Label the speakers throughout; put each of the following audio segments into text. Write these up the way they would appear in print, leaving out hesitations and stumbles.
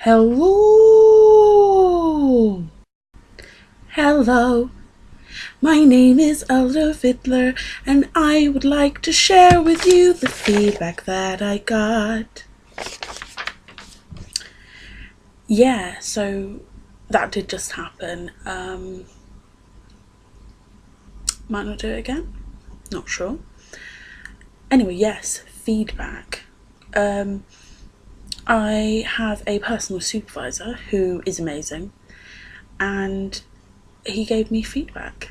Speaker 1: Hello! Hello! My name is Elder Fiddler, and I would like to share with you the feedback that I got. Yeah, so that did just happen. Might not do it again. Not sure. Anyway, yes, feedback. I have a personal supervisor who is amazing, and he gave me feedback.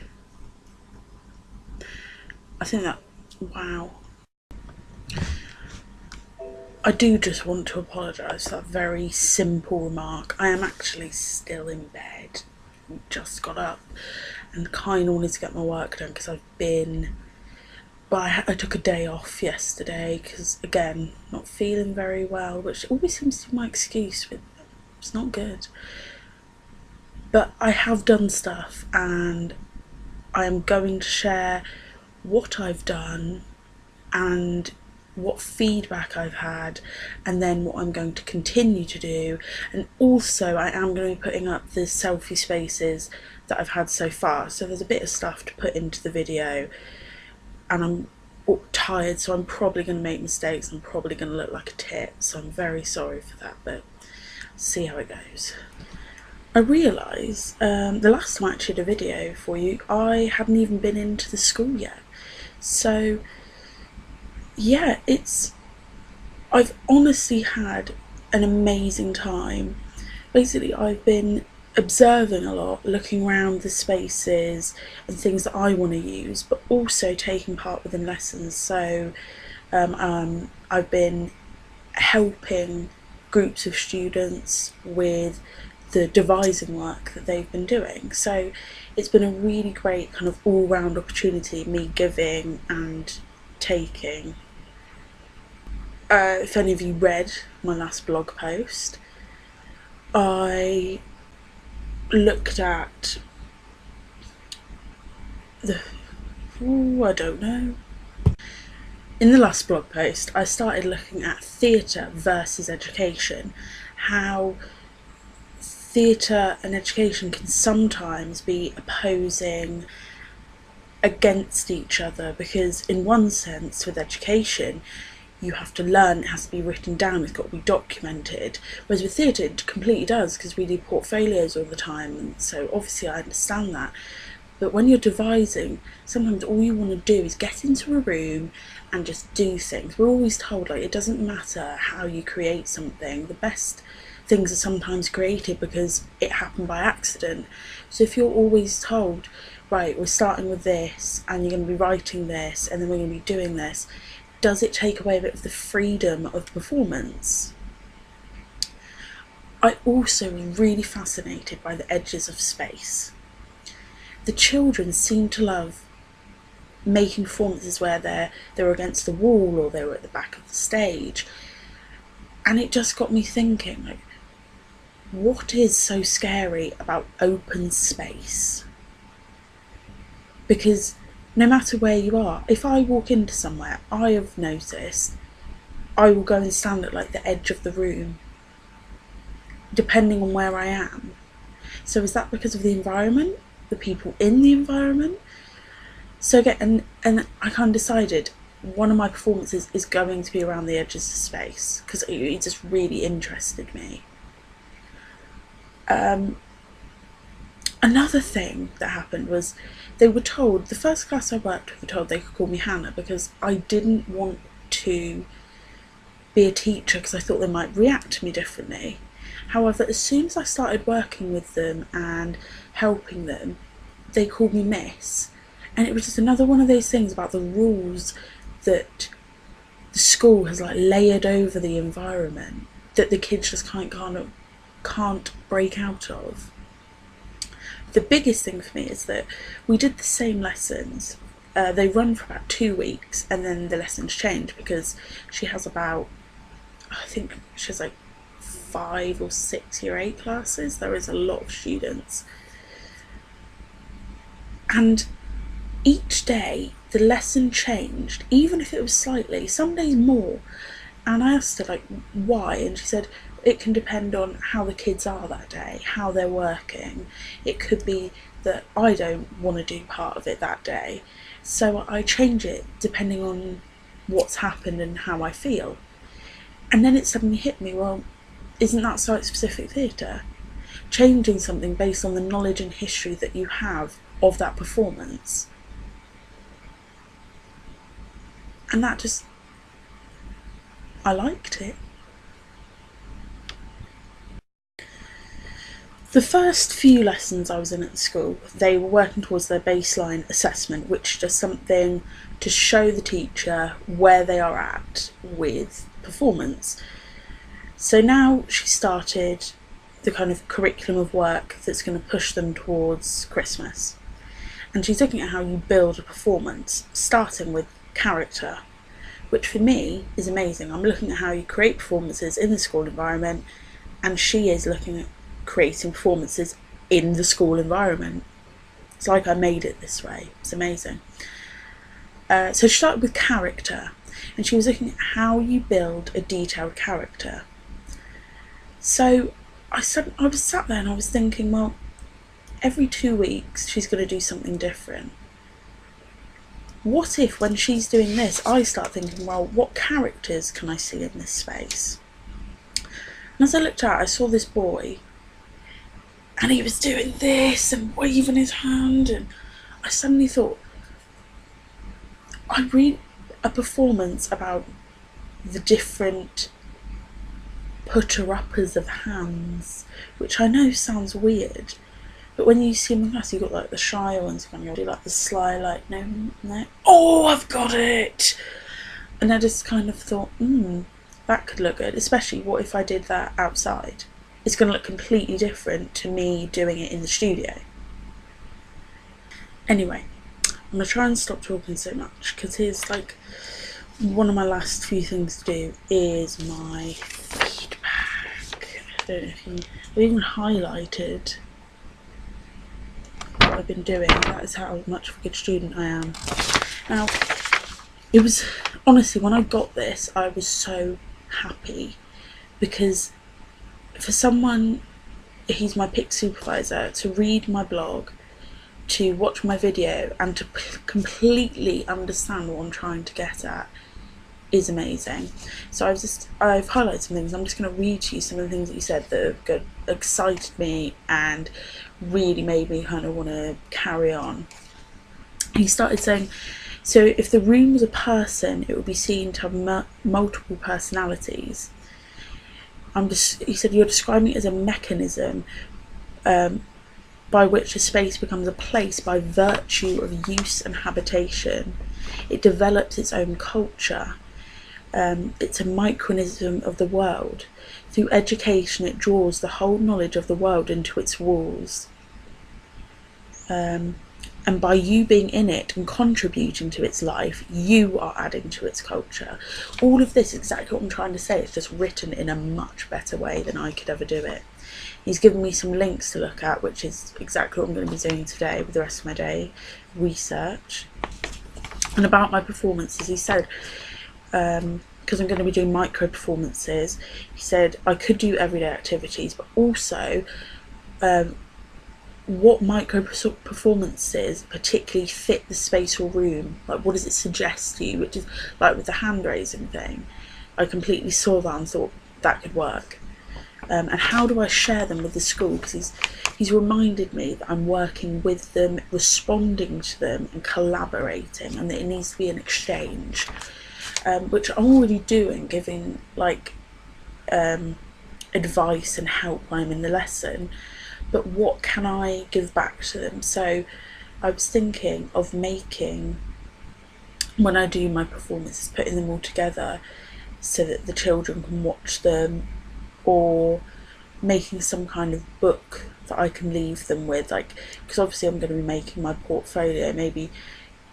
Speaker 1: I think that, wow. I do just want to apologise for that very simple remark. I am actually still in bed. Just got up and kind of wanted to get my work done because I took a day off yesterday because, again, not feeling very well, which always seems to be my excuse with them. It's not good. But I have done stuff, and I am going to share what I've done and what feedback I've had, and then what I'm going to continue to do. And also I am going to be putting up the selfie spaces that I've had so far, so there's a bit of stuff to put into the video, and I'm tired, so I'm probably going to make mistakes. I'm probably going to look like a tit, so I'm very sorry for that, but see how it goes. I realise the last time I actually did a video for you, I hadn't even been into the school yet. So yeah, I've honestly had an amazing time. Basically, I've been observing a lot, looking around the spaces and things that I want to use, but also taking part within lessons. So I've been helping groups of students with the devising work that they've been doing. So it's been a really great kind of all-round opportunity, me giving and taking. If any of you read my last blog post, I looked at I don't know. In the last blog post, I started looking at theatre versus education, how theatre and education can sometimes be opposing against each other, because in one sense with education you have to learn, it has to be written down, it's got to be documented, whereas with theatre it completely does, because we do portfolios all the time, and so obviously I understand that. But when you're devising, sometimes all you want to do is get into a room and just do things. We're always told, like, it doesn't matter how you create something, the best things are sometimes created because it happened by accident. So if you're always told, right, we're starting with this and you're going to be writing this and then we're going to be doing this, does it take away a bit of the freedom of performance? I also was really fascinated by the edges of space. The children seem to love making performances where they're against the wall or they were at the back of the stage, and it just got me thinking, like, what is so scary about open space? Because no matter where you are, if I walk into somewhere, I have noticed I will go and stand at like the edge of the room, depending on where I am. So is that because of the environment, the people in the environment? So again, and I kind of decided one of my performances is going to be around the edges of space, because it just really interested me. Another thing that happened was they were told, the first class I worked with were told they could call me Hannah because I didn't want to be a teacher because I thought they might react to me differently. However, as soon as I started working with them and helping them, they called me Miss. And it was just another one of those things about the rules that the school has like layered over the environment that the kids just can't break out of. The biggest thing for me is that we did the same lessons. They run for about 2 weeks and then the lessons change because she has about, I think she has like 5 or 6 year 8 classes. There is a lot of students. And each day the lesson changed, even if it was slightly, some days more. And I asked her, like, why? And she said, it can depend on how the kids are that day, how they're working. It could be that I don't want to do part of it that day, so I change it depending on what's happened and how I feel. And then it suddenly hit me, well, isn't that site-specific theatre? Changing something based on the knowledge and history that you have of that performance. And that just, I liked it. The first few lessons I was in at the school, they were working towards their baseline assessment, which is just something to show the teacher where they are at with performance. So now she started the kind of curriculum of work that's going to push them towards Christmas. And she's looking at how you build a performance, starting with character, which for me is amazing. I'm looking at how you create performances in the school environment, and she is looking at creating performances in the school environment. It's like I made it this way. It's amazing. So she started with character, and she was looking at how you build a detailed character. So I was sat there and I was thinking, well, every 2 weeks she's going to do something different. What if when she's doing this, I start thinking, well, what characters can I see in this space? And as I looked out, I saw this boy, and he was doing this and waving his hand, and I suddenly thought, I read a performance about the different putter-uppers of hands, which I know sounds weird, but when you see them in class, you've got like the shy ones, when you do like the sly, like, no, oh, I've got it! And I just kind of thought, that could look good, especially what if I did that outside? It's going to look completely different to me doing it in the studio. Anyway, I'm going to try and stop talking so much, because here's like one of my last few things to do is my feedback. I don't know if I've even highlighted what I've been doing. That is how much of a good student I am. Now, it was, honestly, when I got this, I was so happy, because for someone, he's my PIC supervisor, to read my blog, to watch my video, and to completely understand what I'm trying to get at is amazing. So I've highlighted some things. I'm just going to read to you some of the things that you said that excited me and really made me kind of want to carry on. He started saying, so if the room was a person, it would be seen to have multiple personalities. He said, you're describing it as a mechanism by which a space becomes a place by virtue of use and habitation. It develops its own culture. It's a micronism of the world. Through education, it draws the whole knowledge of the world into its walls. And by you being in it and contributing to its life, you are adding to its culture. All of this is exactly what I'm trying to say. It's just written in a much better way than I could ever do it. He's given me some links to look at, which is exactly what I'm going to be doing today with the rest of my day, research. And about my performances, he said, because I'm going to be doing micro performances, he said I could do everyday activities, but also what micro performances particularly fit the space or room, like what does it suggest to you, which is like with the hand raising thing. I completely saw that and thought that could work. And how do I share them with the school, because he's reminded me that I'm working with them, responding to them and collaborating, and that it needs to be an exchange, which I'm already doing, giving like advice and help when I'm in the lesson, but what can I give back to them? So I was thinking of making, when I do my performances, putting them all together so that the children can watch them, or making some kind of book that I can leave them with, like, because obviously I'm going to be making my portfolio, maybe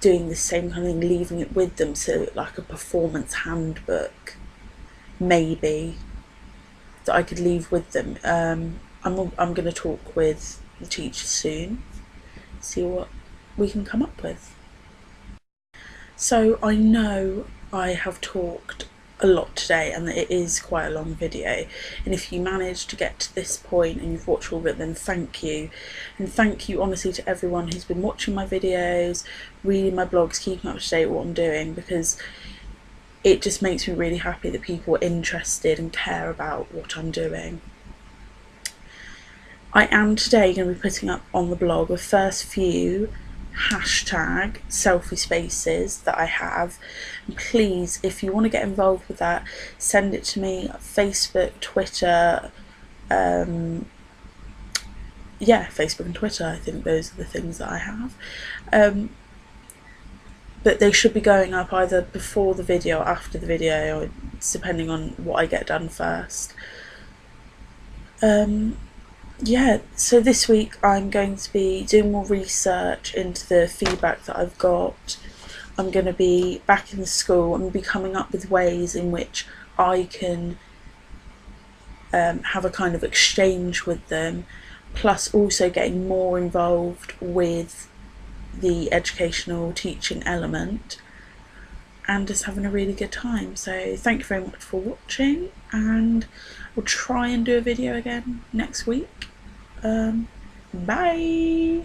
Speaker 1: doing the same kind of thing, leaving it with them, so like a performance handbook maybe that I could leave with them. I'm going to talk with the teacher soon, see what we can come up with. So I know I have talked a lot today, and it is quite a long video, and if you manage to get to this point and you've watched all of it, then thank you. And thank you honestly to everyone who's been watching my videos, reading my blogs, keeping up to date with what I'm doing, because it just makes me really happy that people are interested and care about what I'm doing. I am today going to be putting up on the blog the first few hashtag selfie spaces that I have, and please, if you want to get involved with that, send it to me. Facebook, Twitter, Facebook and Twitter, I think those are the things that I have, but they should be going up either before the video or after the video, or depending on what I get done first. So this week I'm going to be doing more research into the feedback that I've got. I'm going to be back in the school. I'm going to be coming up with ways in which I can have a kind of exchange with them, plus also getting more involved with the educational teaching element, and just having a really good time. So thank you very much for watching, and we'll try and do a video again next week. Bye!